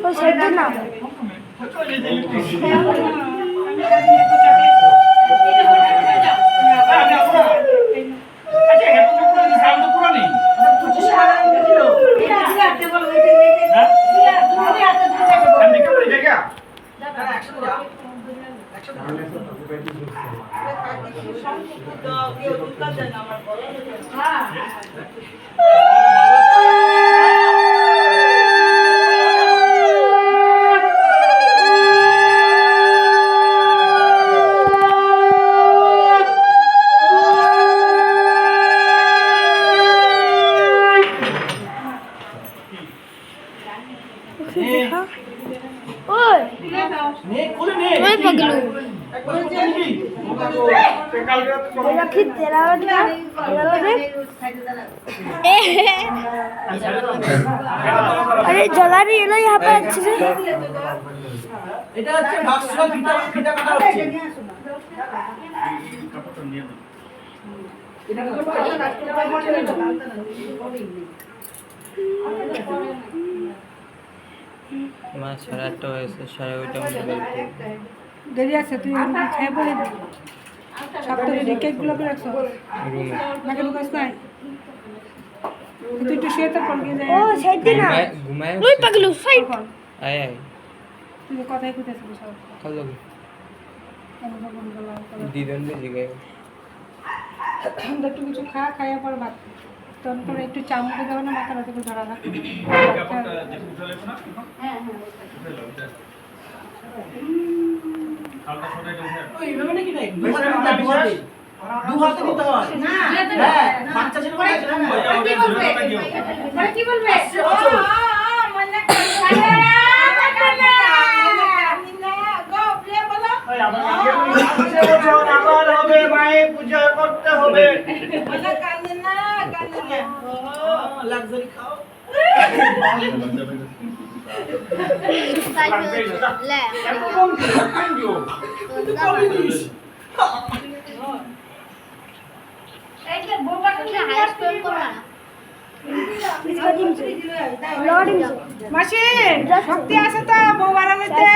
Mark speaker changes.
Speaker 1: ওই সাইডে না अरे जला रही है ना यहाँ पर अच्छे से
Speaker 2: এটা হচ্ছে ভাগসা ফিটা কাটা হচ্ছে
Speaker 3: মা 8:30 হয়েছে 8:30 মধ্যে বের করব
Speaker 4: দেরি আছে তুই খাই বলে সপ্তাহে কেকগুলো করে রাখছো
Speaker 3: রুমে
Speaker 4: নাকি লুকাস নাই তুই একটু শুয়ে তো পড়ে যায়
Speaker 1: ओ साइड दे ना
Speaker 3: ঘুমায়
Speaker 1: ওই পাগলু সাইড
Speaker 3: আয় আয়
Speaker 4: তুই কথাই কইতেছিস সব
Speaker 3: খালো
Speaker 4: আমি তো বল বললাম
Speaker 3: দিদন বে জিগায়
Speaker 4: একটু কিছু খাইয়া পর ভাত তখন করে একটু চামড়ে দেবো না মাথা রাতে ধরা রাখ
Speaker 2: ওই এভাবে নাকি নাই দু হাতে নিতে হয় না হ্যাঁ বাচ্চা ছেলে করে
Speaker 5: কি বলবে মনে
Speaker 2: আবার হবে মায়ের পূজা করতে হবে লাক্সারি খাও
Speaker 4: মাসি শক্তি আছে তো বউ বানানোতে